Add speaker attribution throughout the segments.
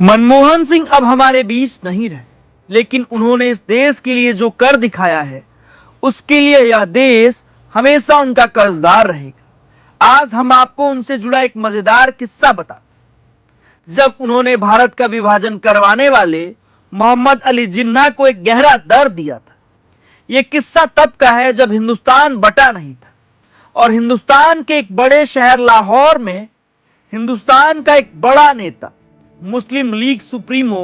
Speaker 1: मनमोहन सिंह अब हमारे बीच नहीं रहे, लेकिन उन्होंने इस देश के लिए जो कर दिखाया है उसके लिए यह देश हमेशा उनका कर्जदार रहेगा। आज हम आपको उनसे जुड़ा एक मजेदार किस्सा बताते हैं। जब उन्होंने भारत का विभाजन करवाने वाले मोहम्मद अली जिन्ना को एक गहरा दर्द दिया था। यह किस्सा तब का है जब हिंदुस्तान बटा नहीं था और हिंदुस्तान के एक बड़े शहर लाहौर में हिंदुस्तान का एक बड़ा नेता मुस्लिम लीग सुप्रीमो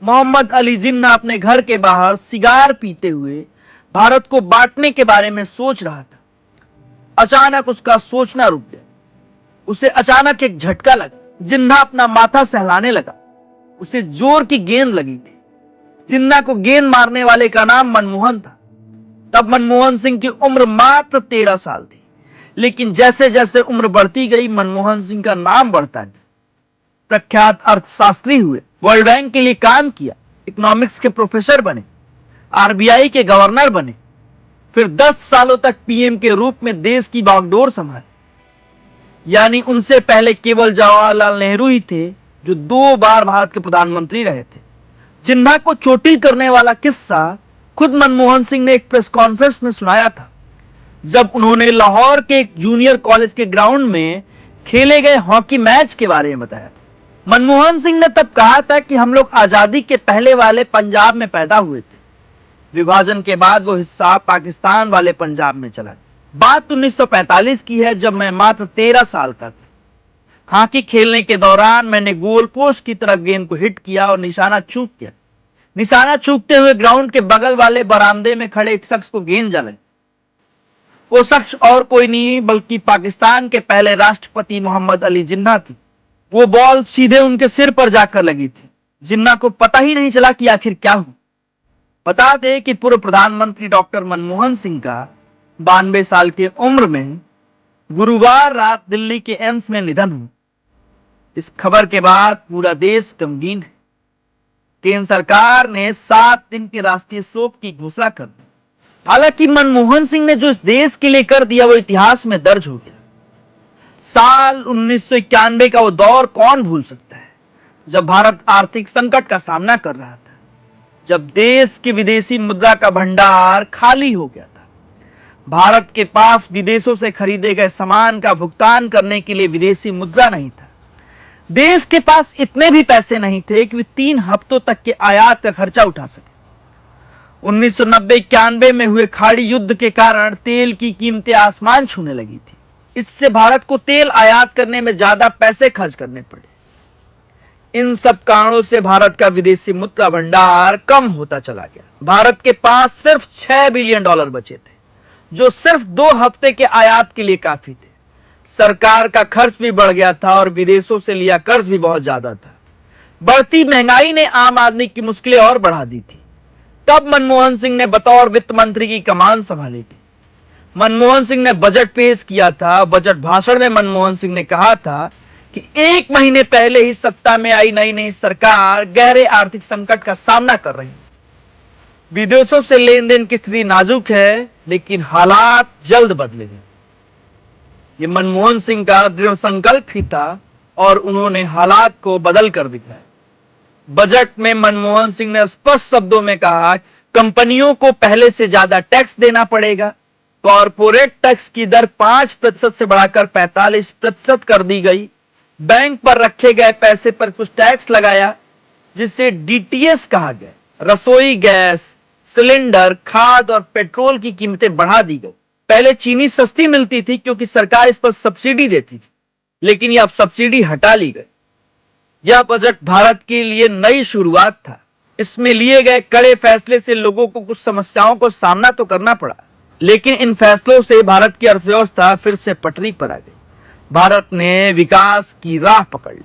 Speaker 1: मोहम्मद अली जिन्ना अपने घर के बाहर सिगार पीते हुए भारत को बांटने के बारे में सोच रहा था। अचानक उसका सोचना रुक गया। उसे अचानक एक झटका लगा। जिन्ना अपना माथा सहलाने लगा। उसे जोर की गेंद लगी थी। जिन्ना को गेंद मारने वाले का नाम मनमोहन था। तब मनमोहन सिंह की उम्र मात्र 13 साल थी, लेकिन जैसे जैसे उम्र बढ़ती गई मनमोहन सिंह का नाम बढ़ता गया। प्रख्यात अर्थशास्त्री हुए, वर्ल्ड बैंक के लिए काम किया, इकोनॉमिक्स के प्रोफेसर बने, आरबीआई के गवर्नर बने, फिर 10 सालों तक पीएम के रूप में देश की बागडोर संभाली। यानी उनसे पहले केवल जवाहरलाल नेहरू ही थे जो 2 बार भारत के प्रधानमंत्री रहे थे। जिन्ना को चोटिल करने वाला किस्सा खुद मनमोहन सिंह ने एक प्रेस कॉन्फ्रेंस में सुनाया था, जब उन्होंने लाहौर के एक जूनियर कॉलेज के ग्राउंड में खेले गए हॉकी मैच के बारे में बताया। मनमोहन सिंह ने तब कहा था कि हम लोग आजादी के पहले वाले पंजाब में पैदा हुए थे। विभाजन के बाद वो हिस्सा पाकिस्तान वाले पंजाब में चला गया। बात 1945 की है, जब मैं मात्र 13 साल का था। हॉकी खेलने के दौरान मैंने गोल पोस्ट की तरफ गेंद को हिट किया और निशाना चूक गया। निशाना चूकते हुए ग्राउंड के बगल वाले बरामदे में खड़े एक शख्स को गेंद जा लगी। वो शख्स और कोई नहीं बल्कि पाकिस्तान के पहले राष्ट्रपति मोहम्मद अली जिन्ना थी। वो बॉल सीधे उनके सिर पर जाकर लगी थी। जिन्ना को पता ही नहीं चला कि आखिर क्या हुआ। बता दें कि पूर्व प्रधानमंत्री डॉक्टर मनमोहन सिंह का 92 साल की उम्र में गुरुवार रात दिल्ली के एम्स में निधन हुआ। इस खबर के बाद पूरा देश गमगीन है। केंद्र सरकार ने 7 दिन के राष्ट्रीय शोक की घोषणा कर दी। हालांकि मनमोहन सिंह ने जो इस देश के लिए कर दिया वो इतिहास में दर्ज हो गया। साल 1991 का वो दौर कौन भूल सकता है, जब भारत आर्थिक संकट का सामना कर रहा था, जब देश की विदेशी मुद्रा का भंडार खाली हो गया था। भारत के पास विदेशों से खरीदे गए सामान का भुगतान करने के लिए विदेशी मुद्रा नहीं था। देश के पास इतने भी पैसे नहीं थे कि वे 3 हफ्तों तक के आयात का खर्चा उठा सके। 1990-91 में हुए खाड़ी युद्ध के कारण तेल की कीमतें आसमान छूने लगी थी। इससे भारत को तेल आयात करने में ज्यादा पैसे खर्च करने पड़े। इन सब कारणों से भारत का विदेशी मुद्रा भंडार कम होता चला गया। भारत के पास सिर्फ $6 बिलियन बचे थे, जो सिर्फ 2 हफ्ते के आयात के लिए काफी थे। सरकार का खर्च भी बढ़ गया था और विदेशों से लिया कर्ज भी बहुत ज्यादा था। बढ़ती महंगाई ने आम आदमी की मुश्किलें और बढ़ा दी थी। तब मनमोहन सिंह ने बतौर वित्त मंत्री की कमान संभाली थी। मनमोहन सिंह ने बजट पेश किया था। बजट भाषण में मनमोहन सिंह ने कहा था कि 1 महीने पहले ही सत्ता में आई नई सरकार गहरे आर्थिक संकट का सामना कर रही है। विदेशों से लेन देन की स्थिति नाजुक है, लेकिन हालात जल्द बदलेंगे। ये मनमोहन सिंह का दृढ़ संकल्प ही था और उन्होंने हालात को बदल कर दिखाया। बजट में मनमोहन सिंह ने स्पष्ट शब्दों में कहा, कंपनियों को पहले से ज्यादा टैक्स देना पड़ेगा। कॉर्पोरेट टैक्स की दर 5% से बढ़ाकर 45% कर दी गई। बैंक पर रखे गए पैसे पर कुछ टैक्स लगाया, जिसे डीटीएस कहा गया। रसोई गैस सिलेंडर, खाद और पेट्रोल की कीमतें बढ़ा दी गई। पहले चीनी सस्ती मिलती थी क्योंकि सरकार इस पर सब्सिडी देती थी, लेकिन यह अब सब्सिडी हटा ली गई। यह बजट भारत के लिए नई शुरुआत था। इसमें लिए गए कड़े फैसले से लोगों को कुछ समस्याओं को सामना तो करना पड़ा, लेकिन इन फैसलों से भारत की अर्थव्यवस्था फिर से पटरी पर आ गई। भारत ने विकास की राह पकड़ ली।